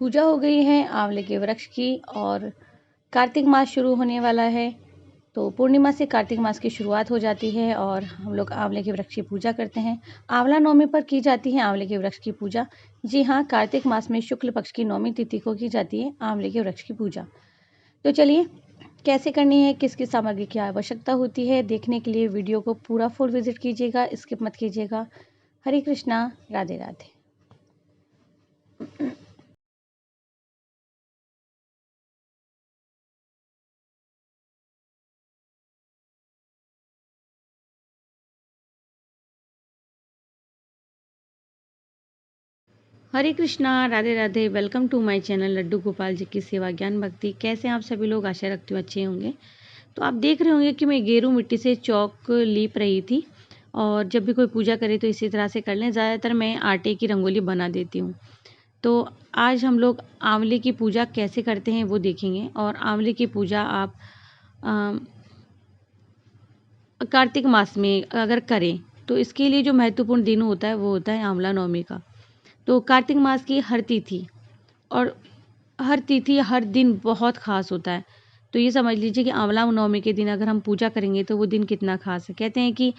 पूजा हो गई है आंवले के वृक्ष की और कार्तिक मास शुरू होने वाला है। तो पूर्णिमा से कार्तिक मास की शुरुआत हो जाती है और हम लोग आंवले के वृक्ष की पूजा करते हैं। आंवला नवमी पर की जाती है आंवले के वृक्ष की पूजा। जी हाँ, कार्तिक मास में शुक्ल पक्ष की नवमी तिथि को की जाती है आंवले के वृक्ष की पूजा। तो चलिए, कैसे करनी है, किस किस सामग्री की आवश्यकता होती है, देखने के लिए वीडियो को पूरा फुल विजिट कीजिएगा, स्किप मत कीजिएगा। Hare Krishna, Radhe Radhe. Hare Krishna, Radhe Radhe. Welcome to my channel Laddu Gopal ji की सेवा ज्ञान भक्ति। कैसे हैं आप सभी लोग? आशा रखती हूँ अच्छे होंगे। तो आप देख रहे होंगे कि मैं गेरू मिट्टी से चौक लीप रही थी और जब भी कोई पूजा करे तो इसी तरह से कर लें। ज़्यादातर मैं आटे की रंगोली बना देती हूँ। तो आज हम लोग आंवले की पूजा कैसे करते हैं वो देखेंगे। और आंवले की पूजा आप कार्तिक मास में अगर करें तो इसके लिए जो महत्वपूर्ण दिन होता है वो होता है आंवला नवमी का। तो कार्तिक मास की हर तिथि और हर तिथि हर दिन बहुत ख़ास होता है। तो ये समझ लीजिए कि आंवला नवमी के दिन अगर हम पूजा करेंगे तो वो दिन कितना ख़ास है। कहते हैं कि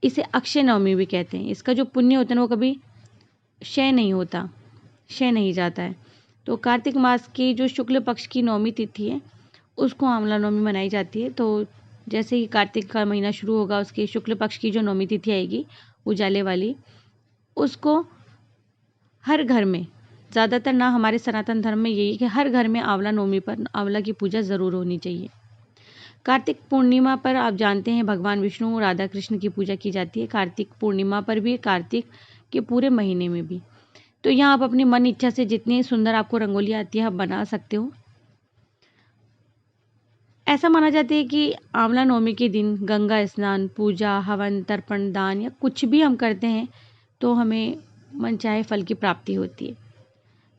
इसे अक्षय नवमी भी कहते हैं। इसका जो पुण्य होता है ना वो कभी क्षय नहीं होता, क्षय नहीं जाता है। तो कार्तिक मास की जो शुक्ल पक्ष की नवमी तिथि है उसको आंवला नवमी मनाई जाती है। तो जैसे ही कार्तिक का महीना शुरू होगा उसके शुक्ल पक्ष की जो नवमी तिथि आएगी उजाले वाली, उसको हर घर में, ज़्यादातर ना हमारे सनातन धर्म में यही है कि हर घर में आंवला नवमी पर आंवला की पूजा ज़रूर होनी चाहिए। कार्तिक पूर्णिमा पर आप जानते हैं भगवान विष्णु राधा कृष्ण की पूजा की जाती है। कार्तिक पूर्णिमा पर भी, कार्तिक के पूरे महीने में भी। तो यहाँ आप अपनी मन इच्छा से जितनी सुंदर आपको रंगोली आती है आप बना सकते हो। ऐसा माना जाता है कि आंवला नवमी के दिन गंगा स्नान, पूजा, हवन, तर्पण, दान या कुछ भी हम करते हैं तो हमें मनचाहे फल की प्राप्ति होती है।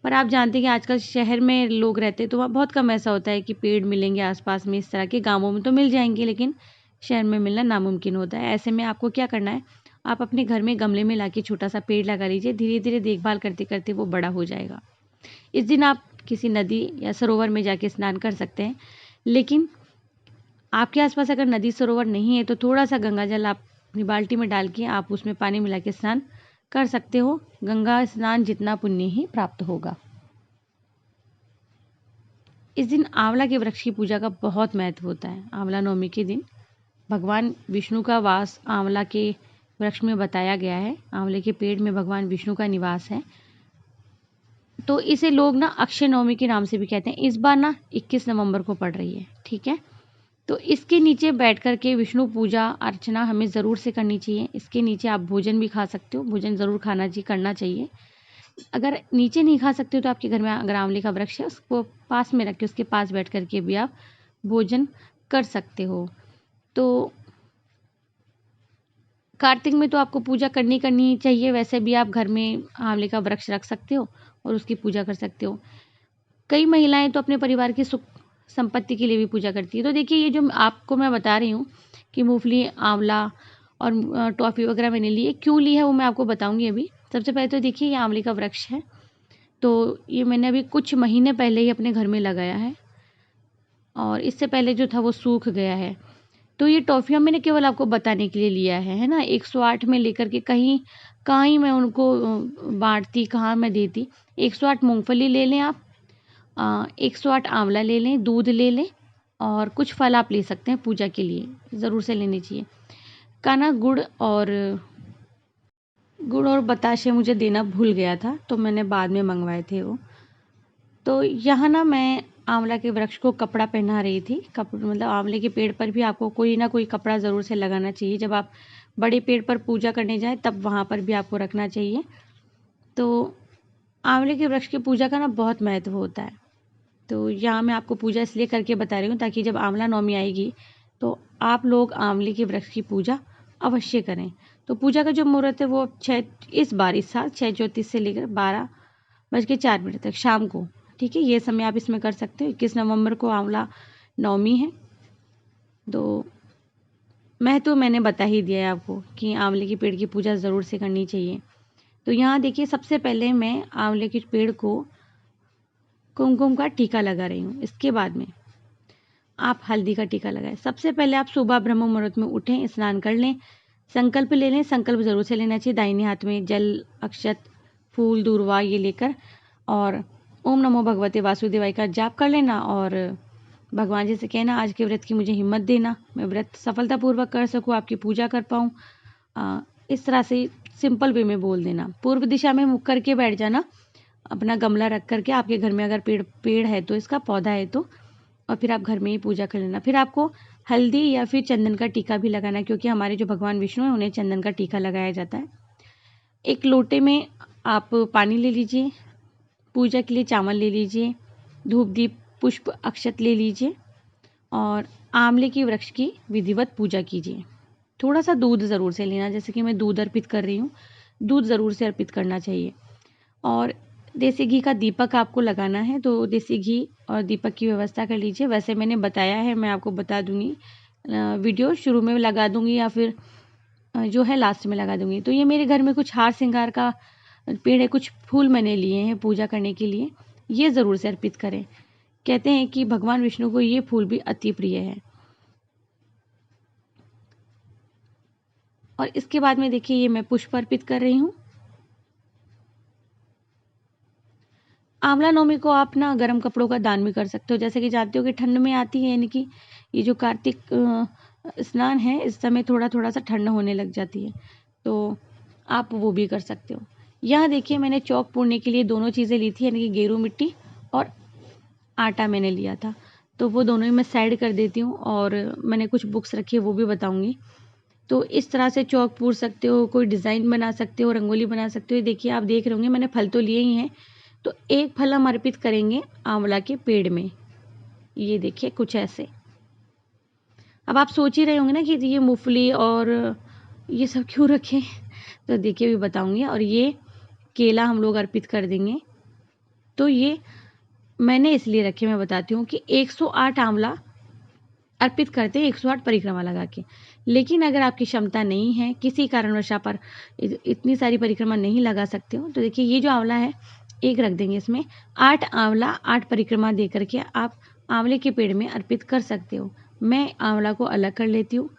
पर आप जानते हैं कि आजकल शहर में लोग रहते हैं तो वहाँ बहुत कम ऐसा होता है कि पेड़ मिलेंगे आसपास में। इस तरह के गांवों में तो मिल जाएंगे लेकिन शहर में मिलना नामुमकिन होता है। ऐसे में आपको क्या करना है, आप अपने घर में गमले में लाके छोटा सा पेड़ लगा लीजिए। धीरे धीरे देखभाल करते करते वो बड़ा हो जाएगा। इस दिन आप किसी नदी या सरोवर में जाके स्नान कर सकते हैं। लेकिन आपके आसपास अगर नदी सरोवर नहीं है तो थोड़ा सा गंगा जल आप अपनी बाल्टी में डाल के आप उसमें पानी मिला के स्नान कर सकते हो। गंगा स्नान जितना पुण्य ही प्राप्त होगा। इस दिन आंवला के वृक्ष की पूजा का बहुत महत्व होता है। आंवला नवमी के दिन भगवान विष्णु का वास आंवला के वृक्ष में बताया गया है। आंवले के पेड़ में भगवान विष्णु का निवास है। तो इसे लोग ना अक्षय नवमी के नाम से भी कहते हैं। इस बार ना 21 नवंबर को पड़ रही है, ठीक है। तो इसके नीचे बैठ कर के विष्णु पूजा अर्चना हमें ज़रूर से करनी चाहिए। इसके नीचे आप भोजन भी खा सकते हो। भोजन ज़रूर खाना चाहिए, करना चाहिए। अगर नीचे नहीं खा सकते हो तो आपके घर में अगर आंवले का वृक्ष है उसको पास में रख के उसके पास बैठ कर के भी आप भोजन कर सकते हो। तो कार्तिक में तो आपको पूजा करनी ही चाहिए। वैसे भी आप घर में आंवले का वृक्ष रख सकते हो और उसकी पूजा कर सकते हो। कई महिलाएं तो अपने परिवार की सुख संपत्ति के लिए भी पूजा करती है। तो देखिए, ये जो आपको मैं बता रही हूँ कि मूंगफली, आंवला और टॉफ़ी वगैरह मैंने ली है, क्यों ली है वो मैं आपको बताऊंगी अभी। सबसे पहले तो देखिए, ये आंवले का वृक्ष है। तो ये मैंने अभी कुछ महीने पहले ही अपने घर में लगाया है और इससे पहले जो था वो सूख गया है। तो ये टॉफ़ियाँ मैंने केवल आपको बताने के लिए लिया है ना। 108 में लेकर के कहीं कहाँ ही मैं उनको बांटती, कहाँ मैं देती। 108 मूंगफली ले लें आप, 108 आंवला ले लें, दूध ले लें और कुछ फल आप ले सकते हैं पूजा के लिए, ज़रूर से लेने चाहिए। काना गुड़ और बताशे मुझे देना भूल गया था तो मैंने बाद में मंगवाए थे वो। तो यहाँ ना मैं आंवला के वृक्ष को कपड़ा पहना रही थी। मतलब आंवले के पेड़ पर भी आपको कोई ना कोई कपड़ा ज़रूर से लगाना चाहिए। जब आप बड़े पेड़ पर पूजा करने जाएं तब वहाँ पर भी आपको रखना चाहिए। तो आंवले के वृक्ष की पूजा का ना बहुत महत्व होता है। तो यहाँ मैं आपको पूजा इसलिए करके बता रही हूँ ताकि जब आंवला नवमी आएगी तो आप लोग आंवले के वृक्ष की पूजा अवश्य करें। तो पूजा का जो मुहूर्त है वो इस साल 6:34 से लेकर 12:04 तक शाम को, ठीक है। ये समय आप इसमें कर सकते हो। 21 नवंबर को आंवला नवमी है। तो महत्व मैंने बता ही दिया है आपको कि आंवले के पेड़ की पूजा ज़रूर से करनी चाहिए। तो यहाँ देखिए, सबसे पहले मैं आंवले के पेड़ को कुमकुम का टीका लगा रही हूँ। इसके बाद में आप हल्दी का टीका लगाएं। सबसे पहले आप सुबह ब्रह्म मुहूर्त में उठें, स्नान कर लें, संकल्प ले लें। संकल्प ज़रूर से लेना चाहिए। दाहिने हाथ में जल, अक्षत, फूल, दूर्वा ये लेकर और ओम नमो भगवते वासुदेवाय का जाप कर लेना और भगवान जी से कहना आज के व्रत की मुझे हिम्मत देना, मैं व्रत सफलतापूर्वक कर सकूँ, आपकी पूजा कर पाऊँ। इस तरह से सिंपल वे में बोल देना। पूर्व दिशा में मुख करके बैठ जाना, अपना गमला रख करके। आपके घर में अगर पेड़ है तो, इसका पौधा है तो, और फिर आप घर में ही पूजा कर लेना। फिर आपको हल्दी या फिर चंदन का टीका भी लगाना, क्योंकि हमारे जो भगवान विष्णु हैं उन्हें चंदन का टीका लगाया जाता है। एक लोटे में आप पानी ले लीजिए, पूजा के लिए चावल ले लीजिए, धूप दीप पुष्प अक्षत ले लीजिए और आंवले की वृक्ष की विधिवत पूजा कीजिए। थोड़ा सा दूध ज़रूर से लेना, जैसे कि मैं दूध अर्पित कर रही हूँ, दूध ज़रूर से अर्पित करना चाहिए। और देसी घी का दीपक आपको लगाना है, तो देसी घी और दीपक की व्यवस्था कर लीजिए। वैसे मैंने बताया है, मैं आपको बता दूंगी, वीडियो शुरू में लगा दूंगी या फिर जो है लास्ट में लगा दूंगी। तो ये मेरे घर में कुछ हार श्रृंगार का पेड़ है, कुछ फूल मैंने लिए हैं पूजा करने के लिए, ये ज़रूर से अर्पित करें। कहते हैं कि भगवान विष्णु को ये फूल भी अति प्रिय है। और इसके बाद में देखिए ये मैं पुष्प अर्पित कर रही हूँ। आंवला नवमी को आप ना गर्म कपड़ों का दान भी कर सकते हो। जैसे कि जानते हो कि ठंड में आती है, यानी कि ये जो कार्तिक स्नान है इस समय थोड़ा थोड़ा सा ठंड होने लग जाती है, तो आप वो भी कर सकते हो। यहाँ देखिए मैंने चौक पूरने के लिए दोनों चीज़ें ली थी, यानी कि गेरू मिट्टी और आटा मैंने लिया था, तो वो दोनों ही मैं साइड कर देती हूँ। और मैंने कुछ बुक्स रखी है वो भी बताऊँगी। तो इस तरह से चौक पूर सकते हो, कोई डिज़ाइन बना सकते हो, रंगोली बना सकते हो। देखिए आप देख रहे होंगे मैंने फल तो लिए ही हैं, तो एक फल हम अर्पित करेंगे आंवला के पेड़ में। ये देखिए कुछ ऐसे। अब आप सोच ही रहे होंगे ना कि ये मूंगफली और ये सब क्यों रखे, तो देखिए भी बताऊंगी। और ये केला हम लोग अर्पित कर देंगे। तो ये मैंने इसलिए रखे, मैं बताती हूँ कि 108 आंवला अर्पित करते हैं 108 परिक्रमा लगा के। लेकिन अगर आपकी क्षमता नहीं है, किसी कारणवश आप पर इतनी सारी परिक्रमा नहीं लगा सकते हो, तो देखिए ये जो आंवला है एक रख देंगे, इसमें 8 आंवला 8 परिक्रमा दे करके आप आंवले के पेड़ में अर्पित कर सकते हो। मैं आंवला को अलग कर लेती हूँ,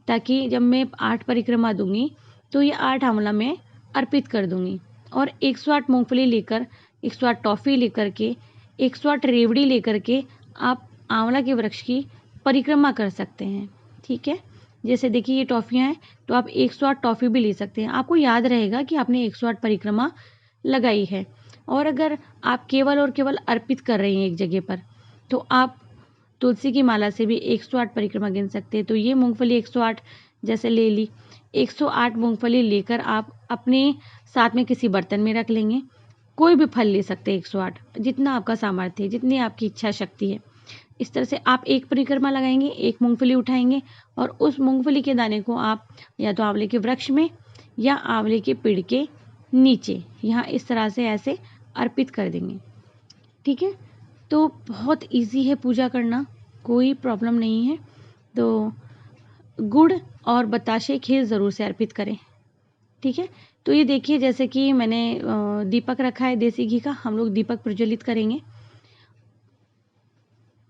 ताकि जब मैं 8 परिक्रमा दूंगी तो ये 8 आंवला मैं अर्पित कर दूंगी। और 108 मूंगफली लेकर, 108 टॉफ़ी लेकर के, 108 रेवड़ी लेकर के आप आंवला के वृक्ष की परिक्रमा कर सकते हैं। ठीक है, जैसे देखिए ये टॉफ़ियाँ हैं, तो आप 108 टॉफ़ी भी ले सकते हैं। आपको याद रहेगा कि आपने 108 परिक्रमा लगाई है। और अगर आप केवल और केवल अर्पित कर रही हैं एक जगह पर, तो आप तुलसी की माला से भी 108 परिक्रमा गिन सकते हैं। तो ये मूंगफली 108 जैसे ले ली, 108 मूंगफली लेकर आप अपने साथ में किसी बर्तन में रख लेंगे। कोई भी फल ले सकते हैं 108, जितना आपका सामर्थ्य है, जितनी आपकी इच्छा शक्ति है। इस तरह से आप एक परिक्रमा लगाएंगे, एक मूंगफली उठाएंगे और उस मूंगफली के दाने को आप या तो आंवले के वृक्ष में या आंवले के पेड़ के नीचे यहाँ इस तरह से ऐसे अर्पित कर देंगे। ठीक है, तो बहुत इजी है पूजा करना, कोई प्रॉब्लम नहीं है। तो गुड़ और बताशे खीर ज़रूर से अर्पित करें। ठीक है, तो ये देखिए जैसे कि मैंने दीपक रखा है देसी घी का, हम लोग दीपक प्रज्वलित करेंगे।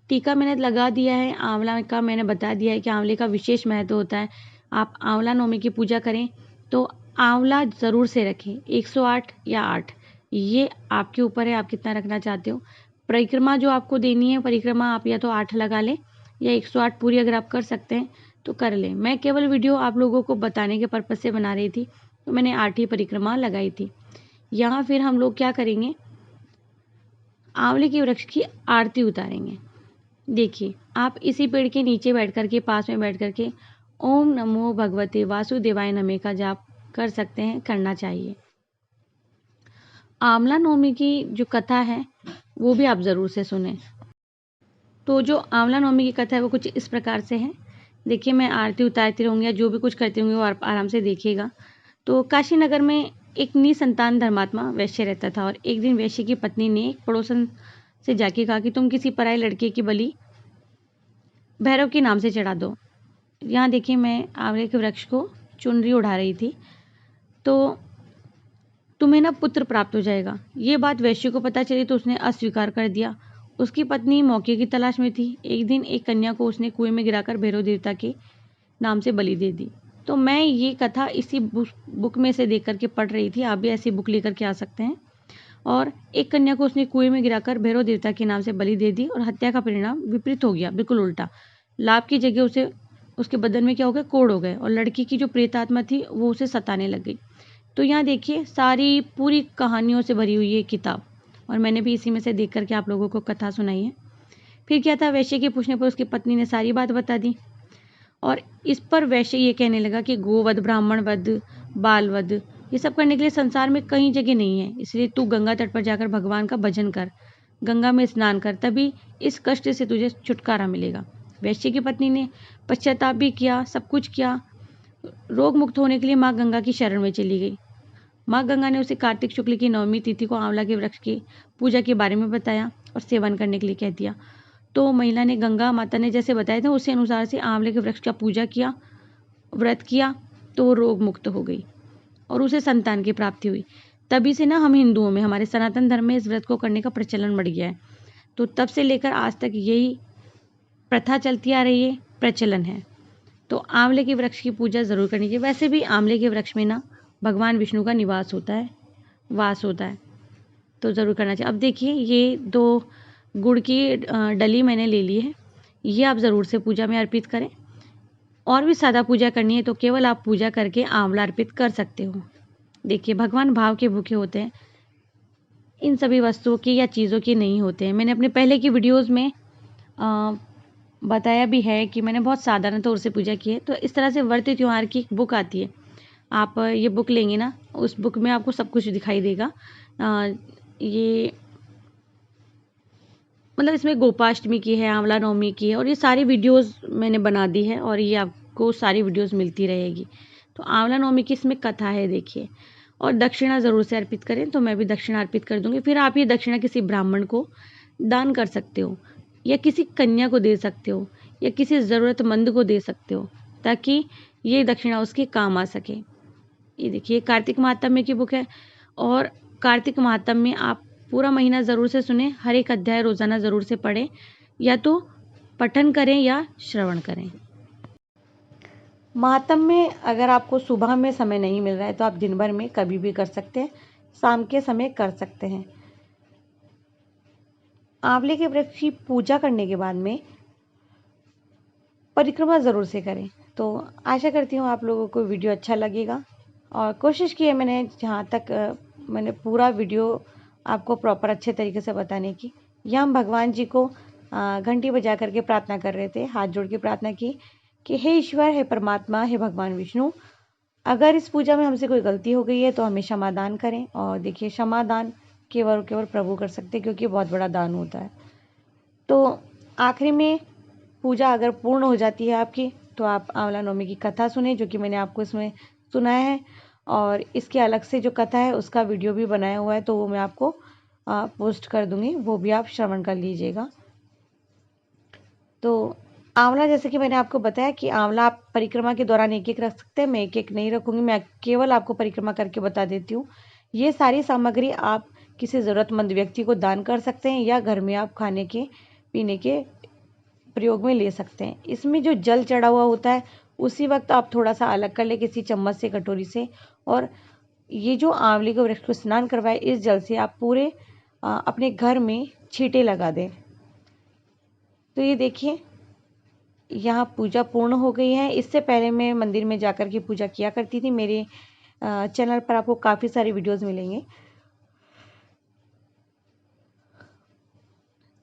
टीका मैंने लगा दिया है, आंवला का मैंने बता दिया है कि आंवले का विशेष महत्व होता है। आप आंवला नवमी की पूजा करें तो आंवला ज़रूर से रखें, 108 या 8, ये आपके ऊपर है आप कितना रखना चाहते हो। परिक्रमा जो आपको देनी है, परिक्रमा आप या तो 8 लगा लें या 108 पूरी अगर आप कर सकते हैं तो कर लें। मैं केवल वीडियो आप लोगों को बताने के पर्पज़ से बना रही थी, तो मैंने 8 ही परिक्रमा लगाई थी। यहाँ फिर हम लोग क्या करेंगे, आंवले के वृक्ष की आरती उतारेंगे। देखिए आप इसी पेड़ के नीचे बैठ कर के, पास में बैठ कर के ओम नमो भगवते वासुदेवाय नमः का जाप कर सकते हैं, करना चाहिए। आंवला नवमी की जो कथा है वो भी आप ज़रूर से सुने। तो जो आंवला नवमी की कथा है वो कुछ इस प्रकार से है। देखिए मैं आरती उतारती रहूँगी या जो भी कुछ करती होंगी वो आप आराम से देखिएगा। तो काशी नगर में एक निसंतान धर्मात्मा वैश्य रहता था, और एक दिन वैश्य की पत्नी ने एक पड़ोसन से जाके कहा कि तुम किसी पराये लड़के की बलि भैरव के नाम से चढ़ा दो। यहाँ देखिए मैं आंवले के वृक्ष को चुनरी उड़ा रही थी, तो तुम्हें ना पुत्र प्राप्त हो जाएगा। ये बात वैश्य को पता चली तो उसने अस्वीकार कर दिया। उसकी पत्नी मौके की तलाश में थी। एक दिन एक कन्या को उसने कुएं में गिराकर भैरव देवता के नाम से बलि दे दी। तो मैं ये कथा इसी बुक में से देख करके पढ़ रही थी। आप भी ऐसी बुक लेकर के आ सकते हैं। और एक कन्या को उसने कुएं में गिराकर भैरव देवता के नाम से बलि दे दी और हत्या का परिणाम विपरीत हो गया, बिल्कुल उल्टा। लाभ की जगह उसे उसके बदन में क्या हो गया, कोढ़ हो गए और लड़की की जो प्रेत आत्मा थी वो उसे सताने लग गई। तो यहाँ देखिए सारी पूरी कहानियों से भरी हुई ये किताब, और मैंने भी इसी में से देख करके आप लोगों को कथा सुनाई है। फिर क्या था, वैश्य के पूछने पर उसकी पत्नी ने सारी बात बता दी और इस पर वैश्य ये कहने लगा कि गोवध, ब्राह्मण वध, बाल वध ये सब करने के लिए संसार में कहीं जगह नहीं है, इसलिए तू गंगा तट पर जाकर भगवान का भजन कर, गंगा में स्नान कर, तभी इस कष्ट से तुझे छुटकारा मिलेगा। वैश्य की पत्नी ने पश्चाताप भी किया, सब कुछ किया। रोग मुक्त होने के लिए माँ गंगा की शरण में चली गई। माँ गंगा ने उसे कार्तिक शुक्ल की 9वीं तिथि को आंवला के वृक्ष की पूजा के बारे में बताया और सेवन करने के लिए कह दिया। तो महिला ने गंगा माता ने जैसे बताया था उसी अनुसार से आंवले के वृक्ष का पूजा किया, व्रत किया, तो वो रोग मुक्त हो गई और उसे संतान की प्राप्ति हुई। तभी से ना हम हिंदुओं में, हमारे सनातन धर्म में इस व्रत को करने का प्रचलन बढ़ गया है। तो तब से लेकर आज तक यही प्रथा चलती आ रही है, प्रचलन है। तो आंवले के वृक्ष की पूजा ज़रूर करनी चाहिए। वैसे भी आंवले के वृक्ष में ना भगवान विष्णु का निवास होता है, वास होता है, तो ज़रूर करना चाहिए। अब देखिए ये 2 गुड़ की डली मैंने ले ली है, ये आप ज़रूर से पूजा में अर्पित करें। और भी सादा पूजा करनी है तो केवल आप पूजा करके आंवला अर्पित कर सकते हो। देखिए भगवान भाव के भूखे होते हैं, इन सभी वस्तुओं की या चीज़ों की नहीं होते हैं। मैंने अपने पहले की वीडियोस में बताया भी है कि मैंने बहुत साधारण तौर से पूजा की है। तो इस तरह से व्रत त्योहार की एक बुक आती है, आप ये बुक लेंगे ना, उस बुक में आपको सब कुछ दिखाई देगा। ये मतलब इसमें गोपाष्टमी की है, आंवला नवमी की है, और ये सारी वीडियोस मैंने बना दी है और ये आपको सारी वीडियोस मिलती रहेगी। तो आंवला नवमी की इसमें कथा है देखिए। और दक्षिणा ज़रूर से अर्पित करें, तो मैं भी दक्षिणा अर्पित कर दूंगी। फिर आप ये दक्षिणा किसी ब्राह्मण को दान कर सकते हो या किसी कन्या को दे सकते हो या किसी ज़रूरतमंद को दे सकते हो, ताकि ये दक्षिणा उसके काम आ सके। ये देखिए कार्तिक महात्म्य की बुक है और कार्तिक महात्म्य में आप पूरा महीना ज़रूर से सुने, हर एक अध्याय रोज़ाना ज़रूर से पढ़ें, या तो पठन करें या श्रवण करें। महात्म्य में अगर आपको सुबह में समय नहीं मिल रहा है तो आप दिन भर में कभी भी कर सकते हैं, शाम के समय कर सकते हैं। आंवले के वृक्ष की पूजा करने के बाद में परिक्रमा ज़रूर से करें। तो आशा करती हूँ आप लोगों को वीडियो अच्छा लगेगा और कोशिश की है मैंने जहाँ तक मैंने पूरा वीडियो आपको प्रॉपर अच्छे तरीके से बताने की। यह हम भगवान जी को घंटी बजा करके प्रार्थना कर रहे थे, हाथ जोड़ के प्रार्थना की कि हे ईश्वर, हे परमात्मा, हे भगवान विष्णु, अगर इस पूजा में हमसे कोई गलती हो गई है तो हमें क्षमा दान करें। और देखिए क्षमा दान केवल केवल प्रभु कर सकते हैं, क्योंकि बहुत बड़ा दान होता है। तो आखिरी में पूजा अगर पूर्ण हो जाती है आपकी, तो आप आंवला नवमी की कथा सुने, जो कि मैंने आपको इसमें सुनाया है। और इसके अलग से जो कथा है उसका वीडियो भी बनाया हुआ है, तो वो मैं आपको पोस्ट कर दूंगी, वो भी आप श्रवण कर लीजिएगा। तो आंवला, जैसे कि मैंने आपको बताया कि आंवला आप परिक्रमा के दौरान एक एक रख सकते हैं, मैं एक एक नहीं रखूँगी, मैं केवल आपको परिक्रमा करके बता देती हूँ। ये सारी सामग्री आप किसी ज़रूरतमंद व्यक्ति को दान कर सकते हैं या घर में आप खाने के पीने के प्रयोग में ले सकते हैं। इसमें जो जल चढ़ा हुआ होता है उसी वक्त आप थोड़ा सा अलग कर ले किसी चम्मच से, कटोरी से, और ये जो आंवले के वृक्ष को स्नान करवाए इस जल से आप पूरे अपने घर में छींटे लगा दें। तो ये देखिए यहाँ पूजा पूर्ण हो गई है। इससे पहले मैं मंदिर में जाकर के पूजा किया करती थी। मेरे चैनल पर आपको काफ़ी सारी वीडियोस मिलेंगे।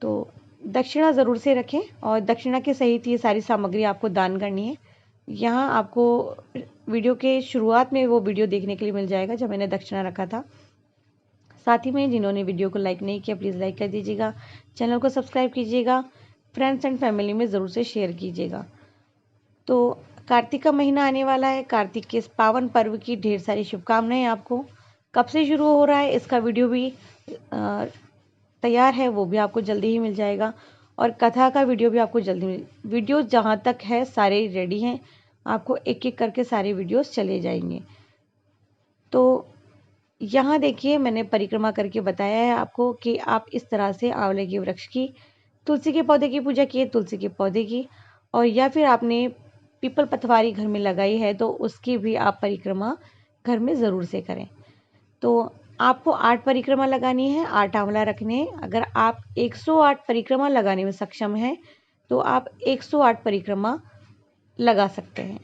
तो दक्षिणा ज़रूर से रखें और दक्षिणा के सहित ये सारी सामग्री आपको दान करनी है। यहाँ आपको वीडियो के शुरुआत में वो वीडियो देखने के लिए मिल जाएगा जब मैंने दक्षिणा रखा था। साथ ही में जिन्होंने वीडियो को लाइक नहीं किया प्लीज़ लाइक कर दीजिएगा, चैनल को सब्सक्राइब कीजिएगा, फ्रेंड्स एंड फैमिली में ज़रूर से शेयर कीजिएगा। तो कार्तिक का महीना आने वाला है, कार्तिक के इस पावन पर्व की ढेर सारी शुभकामनाएं आपको। कब से शुरू हो रहा है इसका वीडियो भी तैयार है, वो भी आपको जल्दी ही मिल जाएगा, और कथा का वीडियो भी आपको जल्दी वीडियो जहाँ तक है सारे रेडी हैं, आपको एक एक करके सारे वीडियोस चले जाएंगे। तो यहाँ देखिए मैंने परिक्रमा करके बताया है आपको कि आप इस तरह से आंवले के वृक्ष की, तुलसी के पौधे की पूजा की है, तुलसी के पौधे की, और या फिर आपने पीपल पतवारी घर में लगाई है तो उसकी भी आप परिक्रमा घर में ज़रूर से करें। तो आपको 8 परिक्रमा लगानी है, 8 आंवला रखने हैं। अगर आप 108 परिक्रमा लगाने में सक्षम हैं तो आप 108 परिक्रमा लगा सकते हैं।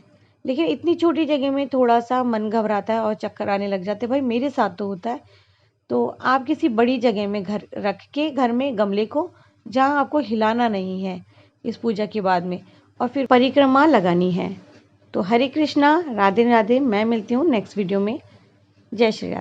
लेकिन इतनी छोटी जगह में थोड़ा-सा मन घबराता है और चक्कर आने लग जाते हैं, भाई मेरे साथ तो होता है। तो आप किसी बड़ी जगह में घर रख के घर में गमले को, जहाँ आपको हिलाना नहीं है इस पूजा के बाद में, और फिर परिक्रमा लगानी है। तो हरे कृष्णा, राधे राधे। मैं मिलती हूँ नेक्स्ट वीडियो में। जय श्री राम।